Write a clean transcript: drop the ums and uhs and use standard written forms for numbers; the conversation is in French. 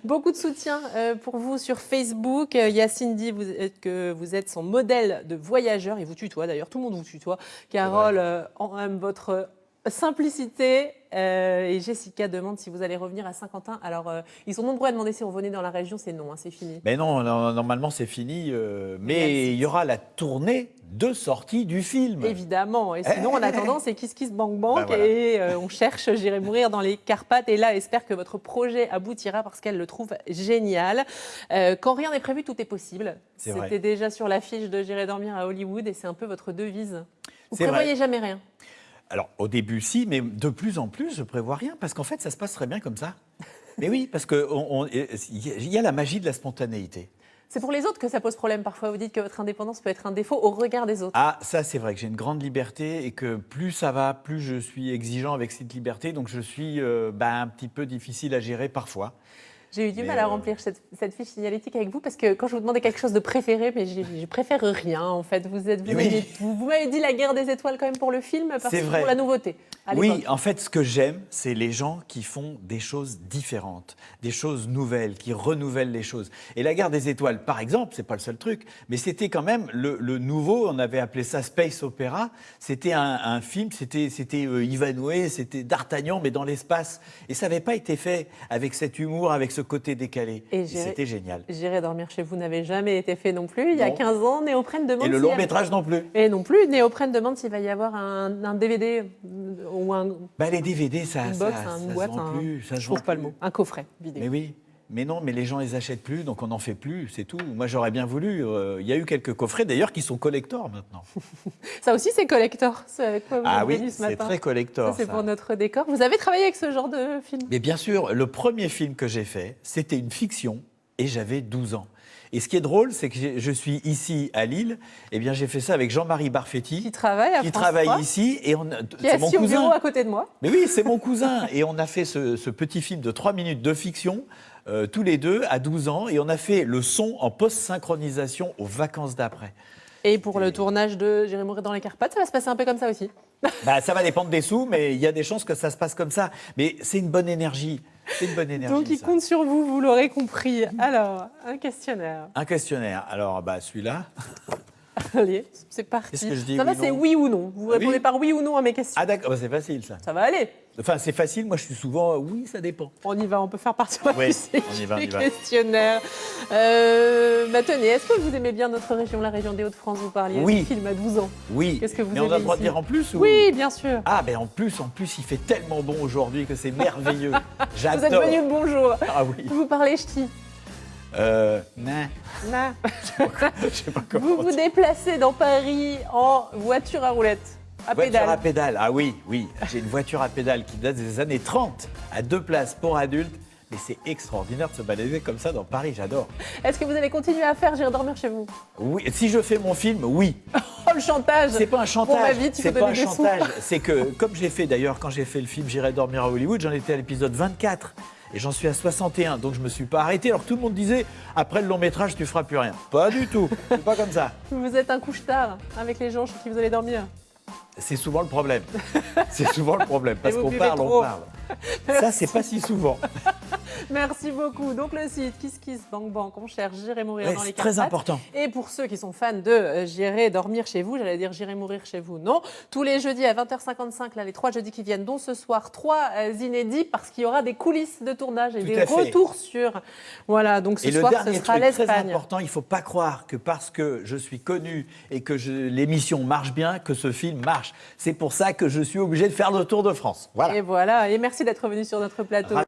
Beaucoup de soutien pour vous sur Facebook. Yacine dit que vous êtes son modèle de voyageur. Il vous tutoie d'ailleurs, tout le monde vous tutoie. Carole aime votre simplicité. Et Jessica demande si vous allez revenir à Saint-Quentin. Alors, ils sont nombreux à demander si on venait dans la région. C'est non, hein, c'est fini. Mais non, normalement c'est fini. Mais il y aura la tournée de sortie du film. Évidemment. Et sinon, en attendant, c'est Kiss Kiss Bank Bank. Voilà. Et on cherche J'irai mourir dans les Carpates. Et là, espère que votre projet aboutira parce qu'elle le trouve génial. Quand rien n'est prévu, tout est possible. C'était déjà sur l'affiche de J'irai dormir à Hollywood. Et c'est un peu votre devise. Vous ne prévoyez jamais rien. Alors, au début, si, mais de plus en plus, je ne prévois rien, parce qu'en fait, ça se passe très bien comme ça. Mais oui, parce qu'il y a la magie de la spontanéité. C'est pour les autres que ça pose problème. Parfois, vous dites que votre indépendance peut être un défaut au regard des autres. Ah, ça, c'est vrai que j'ai une grande liberté et que plus ça va, plus je suis exigeant avec cette liberté. Donc, je suis un petit peu difficile à gérer parfois. J'ai eu du mal à remplir cette fiche signalétique avec vous parce que quand je vous demandais quelque chose de préféré, mais je préfère rien en fait. Vous m'avez dit la guerre des étoiles quand même pour le film parce que c'est pour la nouveauté. Oui, en fait, ce que j'aime, c'est les gens qui font des choses différentes, des choses nouvelles, qui renouvellent les choses. Et la guerre des étoiles, par exemple, c'est pas le seul truc, mais c'était quand même le nouveau. On avait appelé ça Space Opera. C'était un film, c'était Ivanhoe, c'était D'Artagnan, mais dans l'espace. Et ça n'avait pas été fait avec cet humour, avec ce côté décalé. Et c'était génial. J'irai dormir chez vous n'avait jamais été fait non plus. Il y a 15 ans, Néoprène demande... Et le long métrage non plus. Et non plus. Néoprène demande s'il va y avoir un DVD ou un... les DVD, ça se vend plus. Ça je trouve pas le mot. Un coffret vidéo. Mais oui. Mais non, mais les gens les achètent plus, donc on n'en fait plus, c'est tout. Moi, j'aurais bien voulu. Il y a eu quelques coffrets, d'ailleurs, qui sont collector maintenant. Ça aussi, c'est collector. Oui, c'est très collector. C'est pour notre décor. Vous avez travaillé avec ce genre de film? Mais bien sûr, le premier film que j'ai fait, c'était une fiction, et j'avais 12 ans. Et ce qui est drôle, c'est que je suis ici à Lille. Eh bien, j'ai fait ça avec Jean-Marie Barfetti, qui travaille ici, et qui est assis au bureau à côté de moi. Mais oui, c'est mon cousin. Et on a fait ce petit film de 3 minutes de fiction. Tous les deux à 12 ans, et on a fait le son en post-synchronisation aux vacances d'après. Et pour le tournage de J'irai mourir dans les Carpates, ça va se passer un peu comme ça aussi? Ça va dépendre des sous, mais il y a des chances que ça se passe comme ça. Mais c'est une bonne énergie. C'est une bonne énergie. Donc il compte sur vous, vous l'aurez compris. Alors, un questionnaire. Un questionnaire. Alors, celui-là. Allez, c'est parti. Qu'est-ce que je dis? Ça va, c'est oui ou non. Vous répondez par oui ou non à mes questions. Ah d'accord, c'est facile ça. Ça va aller. Enfin, c'est facile. Moi, je suis souvent oui, ça dépend. On y va, on peut faire partie du questionnaire. Tenez, est-ce que vous aimez bien notre région, la région des Hauts-de-France? Vous parliez du film à 12 ans. Oui. Qu'est-ce que vous Mais aimez on a le droit ici de dire en plus ou... Oui, bien sûr. Ah, en plus, il fait tellement bon aujourd'hui que c'est merveilleux. J'adore. Vous êtes venu de bonjour. Ah oui. Vous parlez ch'ti? Non. Je sais pas comment. Vous vous déplacez dans Paris en voiture à roulettes, à pédale. Voiture à pédale, ah oui. J'ai une voiture à pédale qui date des années 30, à 2 places pour adultes. Mais c'est extraordinaire de se balader comme ça dans Paris, j'adore. Est-ce que vous allez continuer à faire J'irai dormir chez vous? Oui, si je fais mon film, oui. Oh, le chantage! C'est pas un chantage. Bon, bah vite, c'est pas un chantage. C'est que, comme j'ai fait d'ailleurs, quand j'ai fait le film J'irai dormir à Hollywood, j'en étais à l'épisode 24. Et j'en suis à 61, donc je me suis pas arrêté. Alors tout le monde disait, après le long métrage, tu feras plus rien. Pas du tout, c'est pas comme ça. Vous êtes un couche-tard avec les gens chez qui vous allez dormir? C'est souvent le problème. C'est souvent le problème, parce qu'on parle, on parle. Ça, c'est pas si souvent. Merci beaucoup. Donc le site Kiss Kiss Bank Bank, on cherche J'irai mourir dans les Carpates. C'est très important. Et pour ceux qui sont fans de J'irai dormir chez vous, j'allais dire J'irai mourir chez vous, non. Tous les jeudis à 20h55, là, les 3 jeudis qui viennent, dont ce soir, 3 inédits, parce qu'il y aura des coulisses de tournage et des retours sur... Voilà, donc ce soir, ce sera l'Espagne. Très important, il ne faut pas croire que parce que je suis connu et que l'émission marche bien, que ce film marche. C'est pour ça que je suis obligé de faire le tour de France. Voilà. Et voilà, et merci d'être venu sur notre plateau.